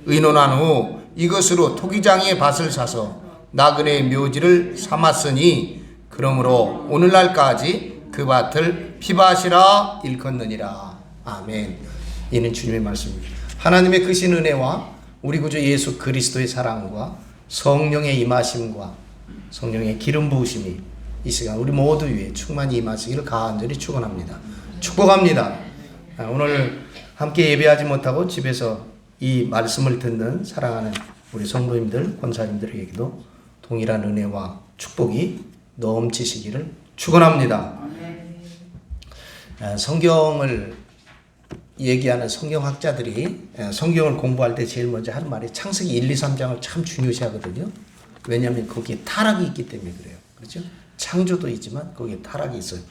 의논한 후 이것으로 토기장의 밭을 사서 나그네의 묘지를 삼았으니 그러므로 오늘날까지 그 밭을 피밭이라 일컫느니라. 아멘. 이는 주님의 말씀입니다. 하나님의 크신 은혜와 우리 구주 예수 그리스도의 사랑과 성령의 임하심과 성령의 기름 부으심이 이 시간 우리 모두 위에 충만히 임하시기를 간절히 축원합니다. 축복합니다. 오늘 함께 예배하지 못하고 집에서 이 말씀을 듣는 사랑하는 우리 성도님들, 권사님들에게도 동일한 은혜와 축복이 넘치시기를 축원합니다. 성경을 얘기하는 성경학자들이 성경을 공부할 때 제일 먼저 하는 말이 창세기 1, 2, 3장을 참 중요시하거든요. 왜냐하면 거기에 타락이 있기 때문에 그래요. 그렇죠? 창조도 있지만 거기에 타락이 있어요.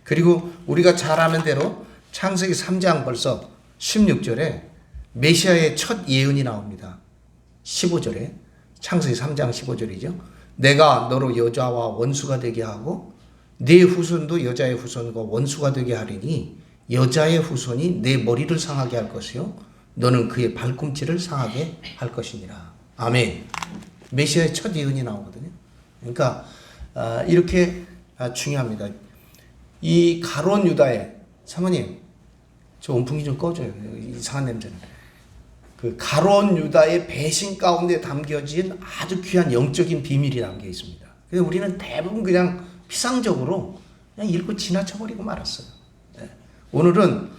그리고 우리가 잘 아는 대로 창세기 3장 벌써 16절에 메시아의 첫 예언이 나옵니다. 15절에 창세기 3장 15절이죠. 내가 너로 여자와 원수가 되게 하고 네 후손도 여자의 후손과 원수가 되게 하리니 여자의 후손이 내 머리를 상하게 할 것이요 너는 그의 발꿈치를 상하게 할 것이니라. 아멘. 메시아의 첫 예언이 나오거든요. 그러니까 이렇게 중요합니다. 이 가룟 유다의 사모님 저 온풍기 좀 꺼줘요. 이상한 냄새는. 그 가룟 유다의 배신 가운데 담겨진 아주 귀한 영적인 비밀이 담겨 있습니다. 그래서 우리는 대부분 그냥 피상적으로 그냥 읽고 지나쳐버리고 말았어요. 오늘은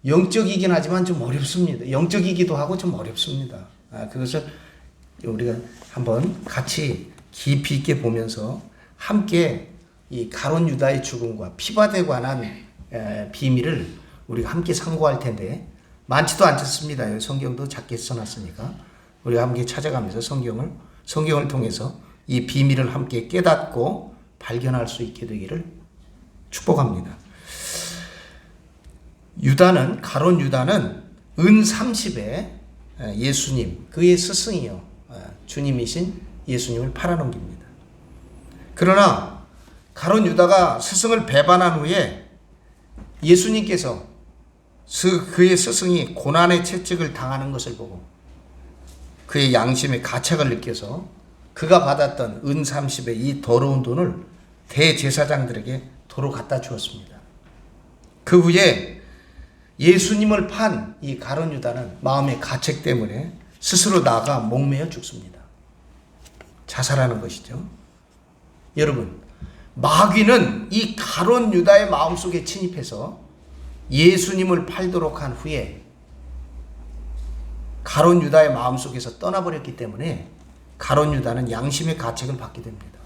영적이긴 하지만 좀 어렵습니다. 영적이기도 하고 좀 어렵습니다. 그것을 우리가 한번 같이 깊이 있게 보면서 함께 이 가룟 유다의 죽음과 피밭에 관한 비밀을 우리가 함께 상고할 텐데 많지도 않습니다. 성경도 작게 써놨으니까 우리가 함께 찾아가면서 성경을 통해서 이 비밀을 함께 깨닫고 발견할 수 있게 되기를 축복합니다. 가룟 유다는 은 30에 예수님, 그의 스승이요 주님이신 예수님을 팔아넘깁니다. 그러나 가룟 유다가 스승을 배반한 후에 예수님께서 그의 스승이 고난의 채찍을 당하는 것을 보고 그의 양심의 가책을 느껴서 그가 받았던 은 30의 이 더러운 돈을 대제사장들에게 도로 갖다 주었습니다. 그 후에 예수님을 판 이 가룟 유다는 마음의 가책 때문에 스스로 나가 목매어 죽습니다. 자살하는 것이죠. 여러분, 마귀는 이 가룟 유다의 마음속에 침입해서 예수님을 팔도록 한 후에 가룟 유다의 마음속에서 떠나버렸기 때문에 가룟 유다는 양심의 가책을 받게 됩니다.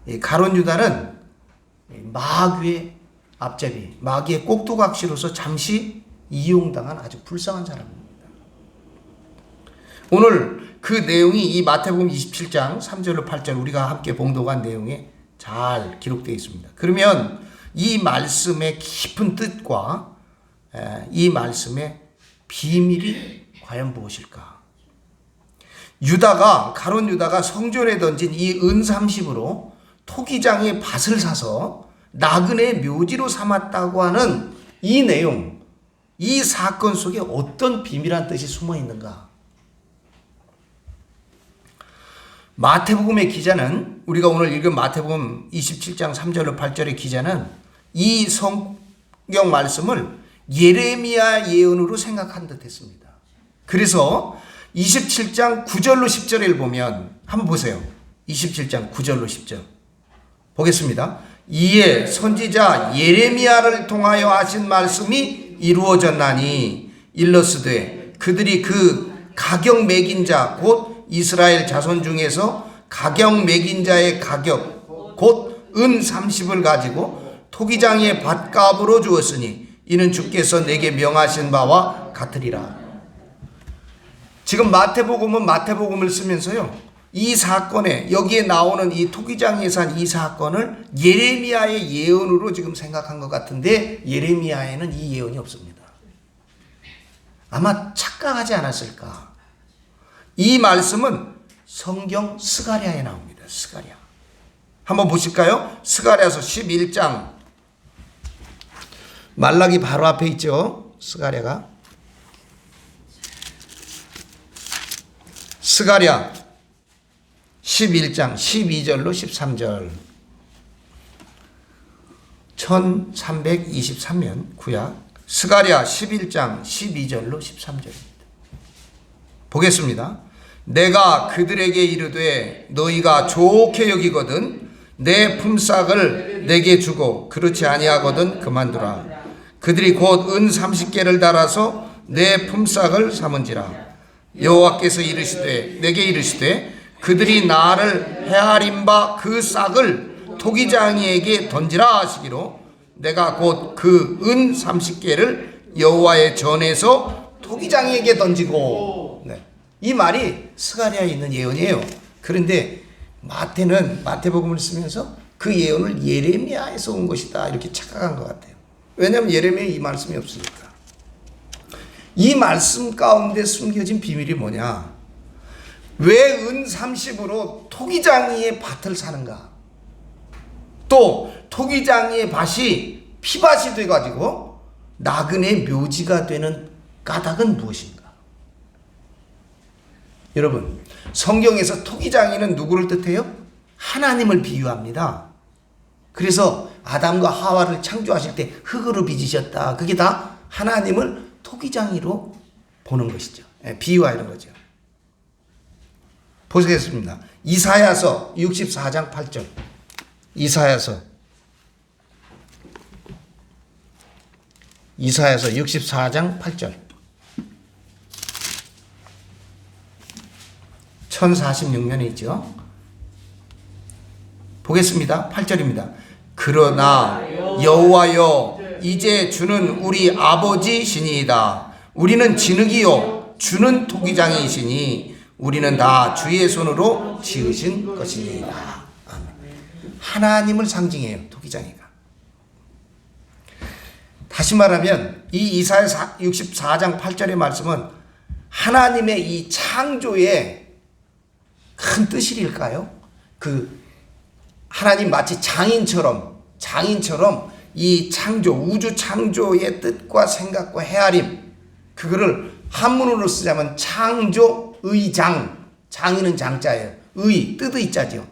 이 가룟 유다는 마귀의 앞잡이, 마귀의 꼭두각시로서 잠시 이용당한 아주 불쌍한 사람입니다. 오늘 그 내용이 이 마태복음 27장 3절로 8절 우리가 함께 봉독한 내용에 잘 기록되어 있습니다. 그러면 이 말씀의 깊은 뜻과 이 말씀의 비밀이 과연 무엇일까? 가룟 유다가 성전에 던진 이 은 30으로 토기장의 밭을 사서 나그네의 묘지로 삼았다고 하는 이 내용, 이 사건 속에 어떤 비밀한 뜻이 숨어 있는가? 마태복음의 기자는, 우리가 오늘 읽은 마태복음 27장 3절로 8절의 기자는 이 성경 말씀을 예레미야 예언으로 생각한 듯 했습니다. 그래서 27장 9절로 10절을 보면 한번 보세요. 27장 9절로 10절 보겠습니다. 이에 선지자 예레미야를 통하여 하신 말씀이 이루어졌나니 일러스되 그들이 그 가격 매긴 자 곧 이스라엘 자손 중에서 가격 매긴 자의 가격 곧 은 30을 가지고 토기장의 밭값으로 주었으니 이는 주께서 내게 명하신 바와 같으리라. 지금 마태복음은 마태복음을 쓰면서요, 이 사건에 여기에 나오는 이 토기장에 산 이 사건을 예레미야의 예언으로 지금 생각한 것 같은데 예레미야에는 이 예언이 없습니다. 아마 착각하지 않았을까? 이 말씀은 성경 스가랴에 나옵니다. 스가랴. 한번 보실까요? 스가랴서 11장. 말라기 바로 앞에 있죠. 스가랴가. 스가랴 11장 12절로 13절. 1323년 구약 스가랴 11장 12절로 13절입니다. 보겠습니다. 내가 그들에게 이르되 너희가 좋게 여기거든 내 품삯을 내게 주고 그렇지 아니하거든 그만두라. 그들이 곧 은 30개를 달아서 내 품삯을 삼은지라. 여호와께서 이르시되 내게 이르시되 그들이 나를 헤아린 바 그 싹을 토기장이에게 던지라 하시기로 내가 곧 그 은 30개를 여호와의 전에서 토기장이에게 던지고. 네. 이 말이 스가랴에 있는 예언이에요. 그런데 마태는 마태복음을 쓰면서 그 예언을 예레미야에서 온 것이다 이렇게 착각한 것 같아요. 왜냐하면 예레미야에 이 말씀이 없으니까. 이 말씀 가운데 숨겨진 비밀이 뭐냐? 왜 은 30으로 토기장이의 밭을 사는가? 또 토기장이의 밭이 피밭이 돼가지고 나그네 묘지가 되는 까닭은 무엇인가? 여러분, 성경에서 토기장이는 누구를 뜻해요? 하나님을 비유합니다. 그래서 아담과 하와를 창조하실 때 흙으로 빚으셨다. 그게 다 하나님을 토기장이로 보는 것이죠. 비유하는 거죠. 보겠습니다. 이사야서 64장 8절. 이사야서 64장 8절. 1046년이죠. 보겠습니다. 8절입니다. 그러나 여호와여 이제 주는 우리 아버지시니이다. 우리는 진흙이요 주는 토기장이시니 우리는 다 주의 손으로 지으신 것이니이다. 아멘. 하나님을 상징해요. 토기장이가. 다시 말하면 이 이사야 64장 8절의 말씀은 하나님의 이 창조의 큰 뜻일까요? 하나님 마치 장인처럼 이 창조, 우주 창조의 뜻과 생각과 헤아림, 그거를 한문으로 쓰자면 창조의장, 장인은 장자예요. 뜻의 자죠.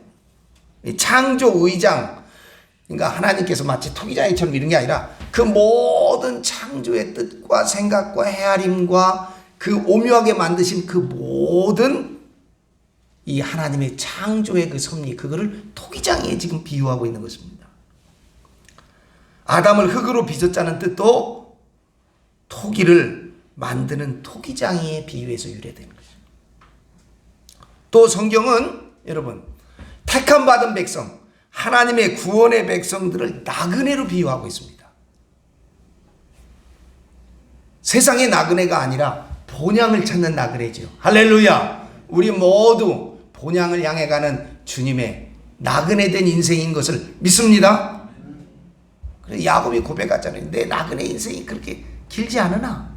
창조의장, 그러니까 하나님께서 마치 토기장이처럼 이런 게 아니라 그 모든 창조의 뜻과 생각과 헤아림과 그 오묘하게 만드신 그 모든 이 하나님의 창조의 그 섭리, 그거를 토기장에 지금 비유하고 있는 것입니다. 아담을 흙으로 빚었다는 뜻도 토기를 만드는 토기장에 비유해서 유래되는 것이죠. 또 성경은 여러분 택함 받은 백성, 하나님의 구원의 백성들을 나그네로 비유하고 있습니다. 세상의 나그네가 아니라 본향을 찾는 나그네죠. 할렐루야. 우리 모두 본향을 향해 가는 주님의 나그네된 인생인 것을 믿습니다. 그래서 야곱이 고백하잖아요. 내 나그네 인생이 그렇게 길지 않으나,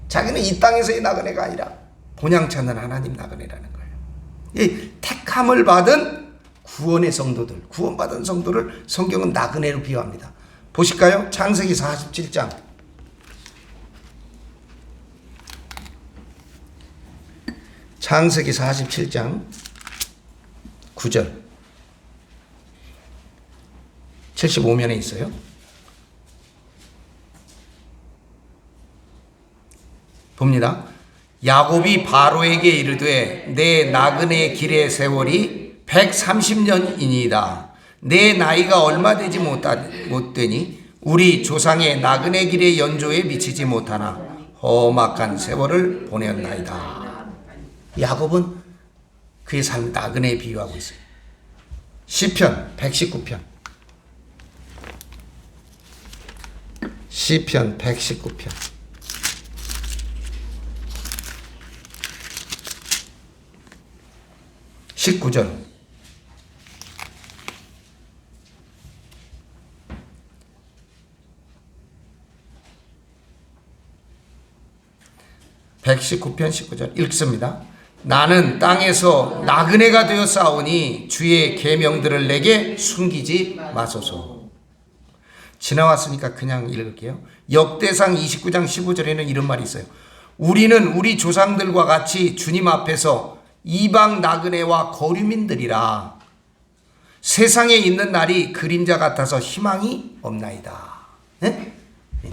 자기는 이 땅에서의 나그네가 아니라 본향 찾는 하나님 나그네라는 거예요. 이 택함을 받은 구원의 성도들, 구원받은 성도를 성경은 나그네로 비유합니다. 보실까요? 창세기 47장. 창세기 47장 9절. 75면에 있어요. 봅니다. 야곱이 바로에게 이르되 내 나그네 길의 세월이 130년이니이다. 내 나이가 얼마 되지 못되니 우리 조상의 나그네 길의 연조에 미치지 못하나 험악한 세월을 보냈나이다. 야곱은 그의 삶 나그네에 비유하고 있어요. 시편 119편. 시편 119편. 19절. (119편) 19절 읽습니다. 나는 땅에서 나그네가 되어 싸우니 주의 계명들을 내게 숨기지 마소서. 지나왔으니까 그냥 읽을게요. 역대상 29장 15절에는 이런 말이 있어요. 우리는 우리 조상들과 같이 주님 앞에서 이방 나그네와 거류민들이라. 세상에 있는 날이 그림자 같아서 희망이 없나이다. 네?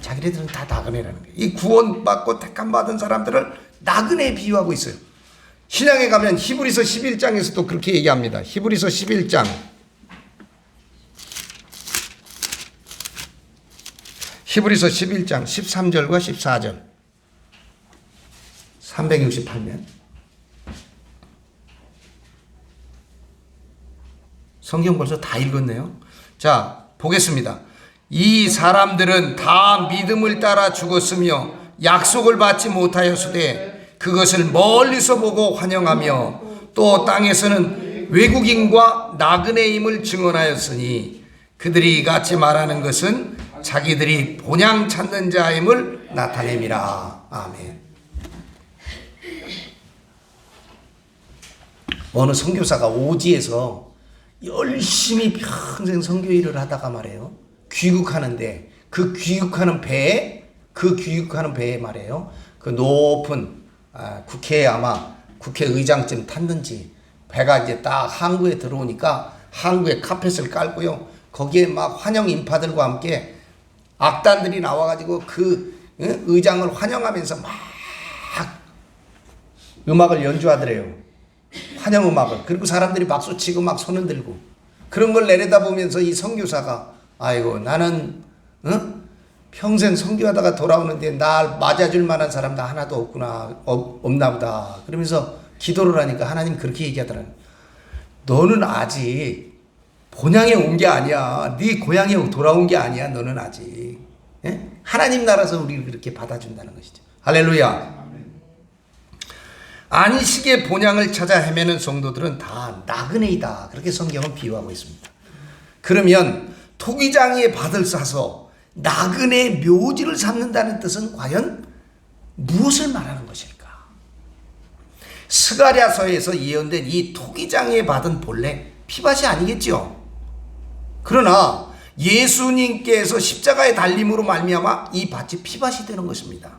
자기네들은 다 나그네라는 거예요. 이 구원받고 택함받은 사람들을 나그네에 비유하고 있어요. 신약에 가면 히브리서 11장에서도 그렇게 얘기합니다. 히브리서 11장 13절과 14절 368면 성경 벌써 다 읽었네요. 자, 보겠습니다. 이 사람들은 다 믿음을 따라 죽었으며 약속을 받지 못하였으되 그것을 멀리서 보고 환영하며 또 땅에서는 외국인과 나그네임을 증언하였으니 그들이 같이 말하는 것은 자기들이 본향 찾는 자임을 나타냄이라. 아멘. 어느 선교사가 오지에서 열심히 평생 선교 일을 하다가 말이에요. 귀국하는데 그 귀국하는 배에 말이에요. 그 높은 국회에 아마 국회의장쯤 탔는지 배가 이제 딱 항구에 들어오니까 항구에 카펫을 깔고요. 거기에 막 환영 인파들과 함께 악단들이 나와가지고 그 의장을 환영하면서 막 음악을 연주하더래요. 환영 음악을. 그리고 사람들이 박수 치고 막 손을 들고 그런 걸 내려다보면서 이 선교사가 아이고 나는 평생 선교하다가 돌아오는데 날 맞아줄 만한 사람도 하나도 없나 보다. 그러면서 기도를 하니까 하나님 그렇게 얘기하더라고요. 너는 아직 본향에 온 게 아니야. 네 고향에 돌아온 게 아니야. 너는 아직. 예? 하나님 나라에서 우리를 그렇게 받아준다는 것이죠. 할렐루야. 안식의 본향을 찾아 헤매는 성도들은 다 나그네이다. 그렇게 성경은 비유하고 있습니다. 그러면 토기장이의 밭을 사서 나그네의 묘지를 삼는다는 뜻은 과연 무엇을 말하는 것일까? 스가랴서에서 예언된 이 토기장이의 밭은 본래 피밭이 아니겠죠. 그러나 예수님께서 십자가의 달림으로 말미암아 이 밭이 피밭이 되는 것입니다.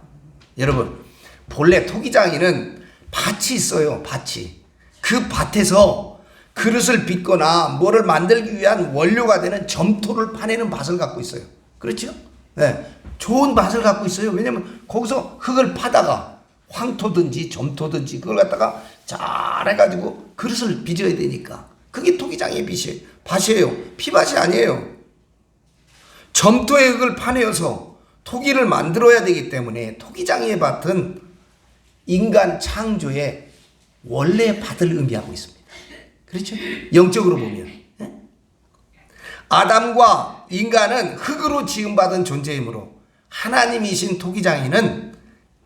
여러분, 본래 토기장이는 밭이 있어요. 밭이. 그 밭에서 그릇을 빚거나 뭐를 만들기 위한 원료가 되는 점토를 파내는 밭을 갖고 있어요. 그렇죠? 네. 좋은 밭을 갖고 있어요. 왜냐면 거기서 흙을 파다가 황토든지 점토든지 그걸 갖다가 잘 해가지고 그릇을 빚어야 되니까. 그게 토기장의 밭이에요. 피밭이 아니에요. 점토의 흙을 파내어서 토기를 만들어야 되기 때문에 토기장의 밭은 인간 창조의 원래 밭을 의미하고 있습니다. 그렇죠? 영적으로 보면 아담과 인간은 흙으로 지음받은 존재이므로 하나님이신 토기장이는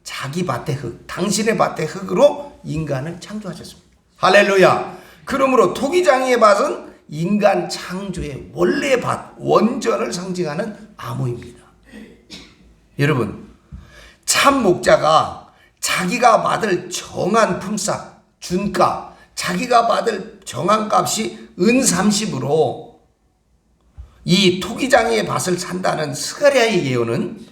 자기 밭의 흙, 당신의 밭의 흙으로 인간을 창조하셨습니다. 할렐루야. 그러므로 토기장이의 밭은 인간 창조의 원래 밭, 원전을 상징하는 암호입니다. 여러분, 참 목자가 자기가 받을 정한 품삯, 준가, 자기가 받을 정한 값이 은 30으로 이 토기장이의 밭을 산다는 스가랴의 예언은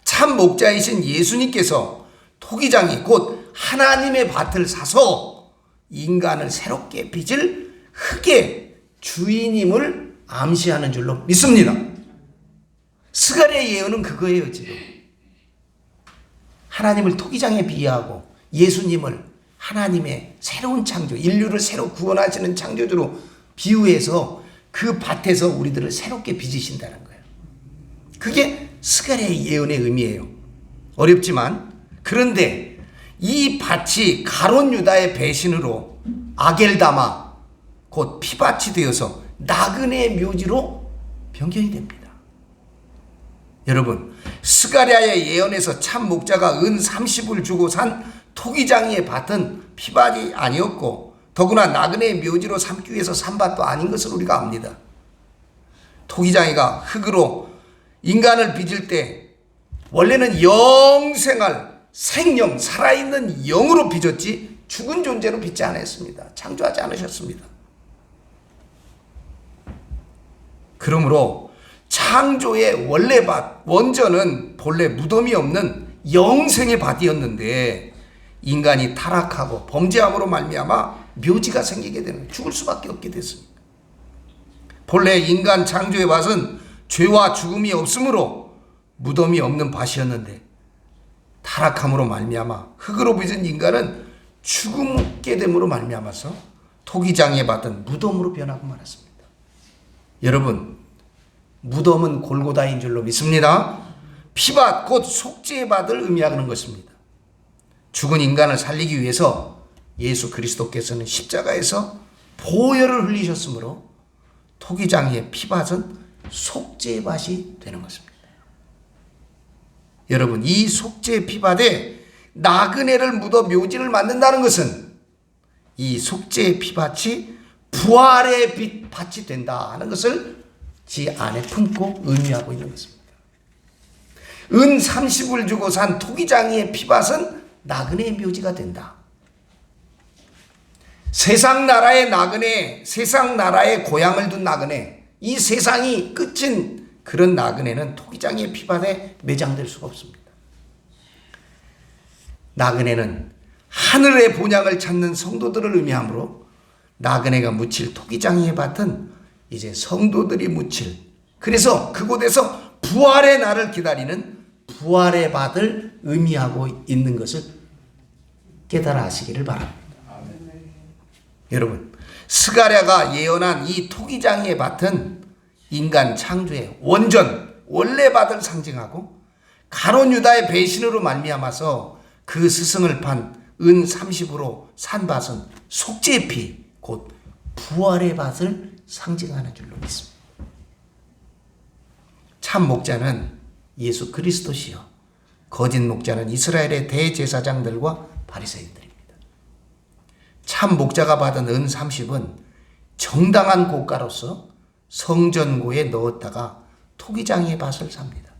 참 목자이신 예수님께서 토기장이 곧 하나님의 밭을 사서 인간을 새롭게 빚을 흙의 주인임을 암시하는 줄로 믿습니다. 스가랴의 예언은 그거예요. 지금 하나님을 토기장에 비유하고 예수님을 하나님의 새로운 창조, 인류를 새로 구원하시는 창조주로 비유해서 그 밭에서 우리들을 새롭게 빚으신다는 거예요. 그게 스가랴의 예언의 의미예요. 어렵지만 그런데 이 밭이 가롯 유다의 배신으로 아겔다마 곧 피밭이 되어서 나그네의 묘지로 변경이 됩니다. 여러분, 스가랴의 예언에서 참 목자가 은 30을 주고 산 토기장이의 밭은 피밭이 아니었고 더구나 나그네의 묘지로 삼기 위해서 산 밭도 아닌 것을 우리가 압니다. 토기장이가 흙으로 인간을 빚을 때 원래는 영생할 생명, 살아있는 영으로 빚었지 죽은 존재로 빚지 않았습니다. 창조하지 않으셨습니다. 그러므로 창조의 원래 밭, 원전은 본래 무덤이 없는 영생의 밭이었는데 인간이 타락하고 범죄함으로 말미암아 묘지가 생기게 되는 거예요. 죽을 수밖에 없게 됐습니다. 본래 인간 창조의 밭은 죄와 죽음이 없으므로 무덤이 없는 밭이었는데 타락함으로 말미암아 흙으로 빚은 인간은 죽게 됨으로 말미암아서 토기장의 밭은 무덤으로 변하고 말았습니다. 여러분, 무덤은 골고다인 줄로 믿습니다. 피밭 곧 속죄의 밭을 의미하는 것입니다. 죽은 인간을 살리기 위해서 예수 그리스도께서는 십자가에서 보혈을 흘리셨으므로 토기장의 피밭은 속죄의 밭이 되는 것입니다. 여러분, 이 속죄의 피밭에 나그네를 묻어 묘지를 만든다는 것은 이 속죄의 피밭이 부활의 밭이 된다는 것을 지 안에 품고 의미하고 있는 것입니다. 은 30을 주고 산 토기장이의 피밭은 나그네의 묘지가 된다. 세상 나라의 나그네, 세상 나라의 고향을 둔 나그네, 이 세상이 끝인 그런 나그네는 토기장이의 피밭에 매장될 수가 없습니다. 나그네는 하늘의 본향을 찾는 성도들을 의미하므로 나그네가 묻힐 토기장이의 밭은 이제 성도들이 묻힐, 그래서 그곳에서 부활의 날을 기다리는 부활의 밭을 의미하고 있는 것을 깨달아 하시기를 바랍니다. 여러분, 스가랴가 예언한 이 토기장이의 밭은 인간 창조의 원래 밭을 상징하고 가롯 유다의 배신으로 말미암아서 그 스승을 판 은 30으로 산 밭은 속죄의 피, 곧 부활의 밭을 상징하는 줄로 믿습니다. 참 목자는 예수 그리스도시요 거짓 목자는 이스라엘의 대제사장들과 바리새인들입니다. 참 목자가 받은 은 30은 정당한 고가로서 성전고에 넣었다가 토기장의 밭을 삽니다.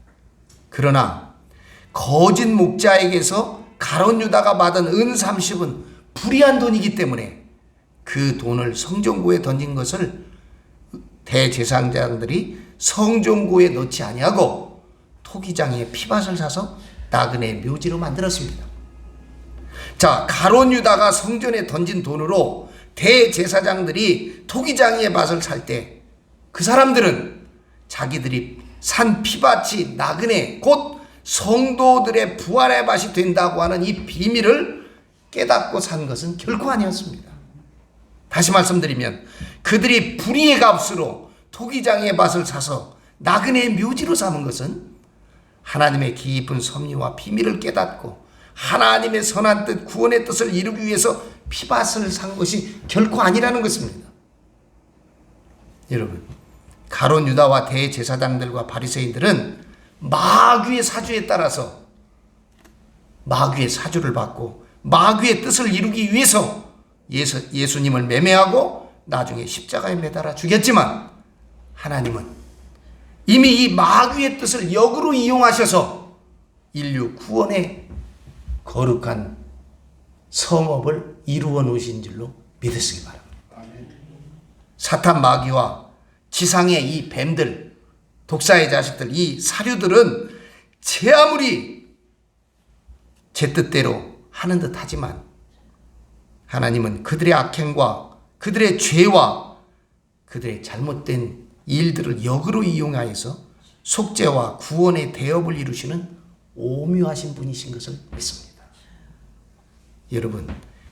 그러나 거짓 목자에게서 가롯 유다가 받은 은 30은 불의한 돈이기 때문에 그 돈을 성전고에 던진 것을 대제사장들이 성전고에 넣지 아니하고 토기장의 피밭을 사서 나그네의 묘지로 만들었습니다. 자, 가롯 유다가 성전에 던진 돈으로 대제사장들이 토기장의 밭을 살 때 그 사람들은 자기들이 산 피밭이 나그네 곧 성도들의 부활의 밭이 된다고 하는 이 비밀을 깨닫고 산 것은 결코 아니었습니다. 다시 말씀드리면 그들이 불의의 값으로 토기장의 밭을 사서 나그네의 묘지로 삼은 것은 하나님의 깊은 섭리와 비밀을 깨닫고 하나님의 선한 뜻, 구원의 뜻을 이루기 위해서 피밭을 산 것이 결코 아니라는 것입니다. 여러분, 가롯 유다와 대제사장들과 바리새인들은 마귀의 사주에 따라서 마귀의 사주를 받고 마귀의 뜻을 이루기 위해서 예수님을 매매하고 나중에 십자가에 매달아 죽였지만 하나님은 이미 이 마귀의 뜻을 역으로 이용하셔서 인류 구원의 거룩한 성업을 이루어 놓으신 줄로 믿으시기 바랍니다. 사탄 마귀와 지상의 이 뱀들, 독사의 자식들, 이 사류들은 제 아무리 제 뜻대로 하는 듯 하지만 하나님은 그들의 악행과 그들의 죄와 그들의 잘못된 일들을 역으로 이용하여서 속죄와 구원의 대업을 이루시는 오묘하신 분이신 것을 믿습니다. 여러분,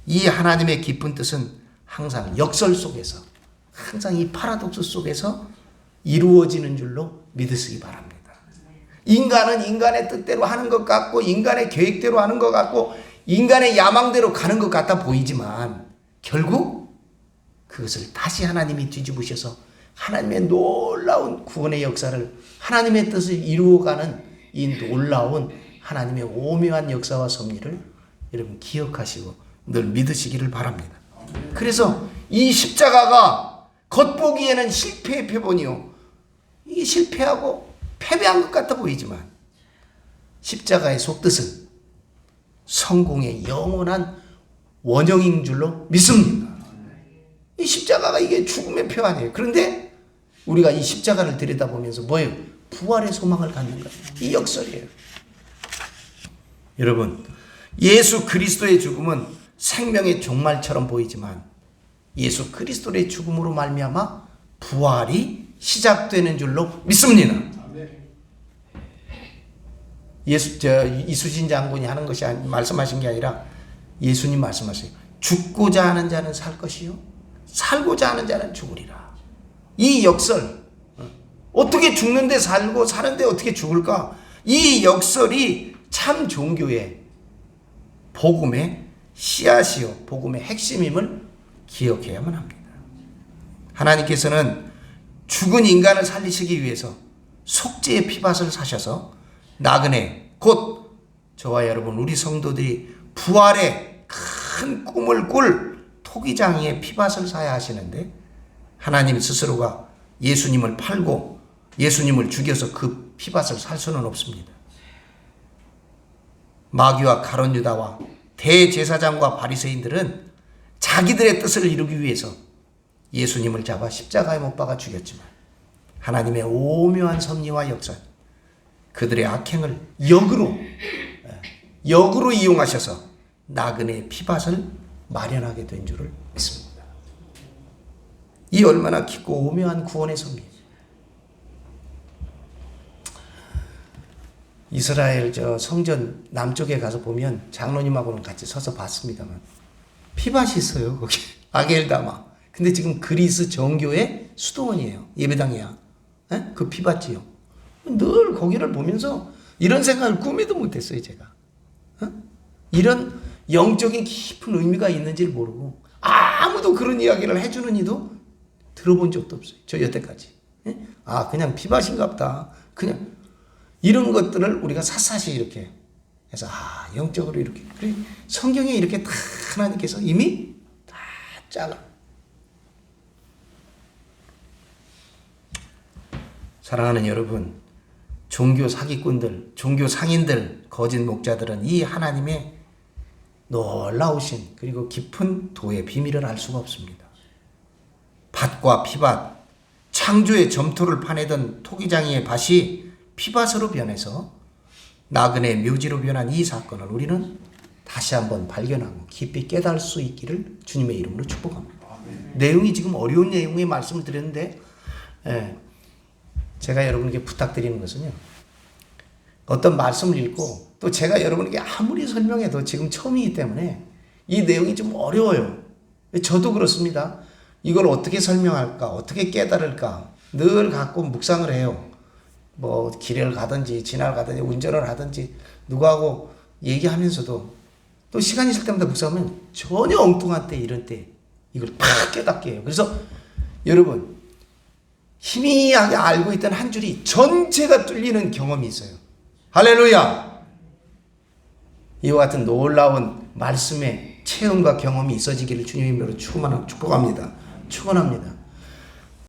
이 하나님의 깊은 뜻은 항상 역설 속에서, 항상 이 파라독스 속에서 이루어지는 줄로 믿으시기 바랍니다. 인간은 인간의 뜻대로 하는 것 같고 인간의 계획대로 하는 것 같고 인간의 야망대로 가는 것 같아 보이지만 결국 그것을 다시 하나님이 뒤집으셔서 하나님의 놀라운 구원의 역사를, 하나님의 뜻을 이루어가는 이 놀라운 하나님의 오묘한 역사와 섭리를 여러분 기억하시고 늘 믿으시기를 바랍니다. 그래서 이 십자가가 겉보기에는 실패의 표본이요, 이게 실패하고 패배한 것 같아 보이지만 십자가의 속뜻은 성공의 영원한 원형인 줄로 믿습니다. 이 십자가가 이게 죽음의 표 아니에요. 그런데 우리가 이 십자가를 들여다보면서 뭐예요? 부활의 소망을 갖는 거예요. 이 역설이에요. 여러분, 예수 그리스도의 죽음은 생명의 종말처럼 보이지만 예수 그리스도의 죽음으로 말미암아 부활이 시작되는 줄로 믿습니다. 이수진 장군이 하는 것이 말씀하신 게 아니라 예수님 말씀하세요. 죽고자 하는 자는 살 것이요 살고자 하는 자는 죽으리라. 이 역설, 어떻게 죽는데 살고 사는데 어떻게 죽을까? 이 역설이 참 종교의 복음의 씨앗이요 복음의 핵심임을 기억해야만 합니다. 하나님께서는 죽은 인간을 살리시기 위해서 속죄의 피밭을 사셔서 나그네 곧 저와 여러분 우리 성도들이 부활의 큰 꿈을 꿀 토기장이의 피밭을 사야 하시는데 하나님 스스로가 예수님을 팔고 예수님을 죽여서 그 피밭을 살 수는 없습니다. 마귀와 가룟 유다와 대제사장과 바리새인들은 자기들의 뜻을 이루기 위해서 예수님을 잡아 십자가에 못 박아 죽였지만 하나님의 오묘한 섭리와 역사 그들의 악행을 역으로 이용하셔서 나그네의 피밭을 마련하게 된 줄을 믿습니다. 이 얼마나 깊고 오묘한 구원의 섭리입니다. 이스라엘 성전 남쪽에 가서 보면 장로님하고는 같이 서서 봤습니다만 피밭이 있어요. 거기 아겔다마. 근데 지금 그리스 정교의 수도원이에요. 예배당이야. 그 피밭이요. 늘 거기를 보면서 이런 생각을 꿈에도 못했어요. 제가. 이런 영적인 깊은 의미가 있는지를 모르고 아무도 그런 이야기를 해주는 이도 들어본 적도 없어요. 저 여태까지. 그냥 피밭인가 보다. 그냥 이런 것들을 우리가 샅샅이 이렇게 해서 영적으로 이렇게 성경에 이렇게 다 하나님께서 이미 다 짜가. 사랑하는 여러분, 종교 사기꾼들, 종교 상인들, 거짓 목자들은 이 하나님의 놀라우신 그리고 깊은 도의 비밀을 알 수가 없습니다. 밭과 피밭, 창조의 점토를 파내던 토기장이의 밭이 피밭으로 변해서 나그네 묘지로 변한 이 사건을 우리는 다시 한번 발견하고 깊이 깨달을 수 있기를 주님의 이름으로 축복합니다. 내용이 지금 어려운 내용의 말씀을 드렸는데 제가 여러분께 부탁드리는 것은요. 어떤 말씀을 읽고 또 제가 여러분에게 아무리 설명해도 지금 처음이기 때문에 이 내용이 좀 어려워요. 저도 그렇습니다. 이걸 어떻게 설명할까? 어떻게 깨달을까? 늘 갖고 묵상을 해요. 뭐 길을 가든지 지나를 가든지 운전을 하든지 누구하고 얘기하면서도 또 시간 있을 때마다 묵상하면 전혀 엉뚱한 때 이런 때 이걸 팍 깨닫게 해요. 그래서 여러분 희미하게 알고 있던 한 줄이 전체가 뚫리는 경험이 있어요. 할렐루야! 이와 같은 놀라운 말씀의 체험과 경험이 있어지기를 주님의 이름으로 축복합니다. 축원합니다.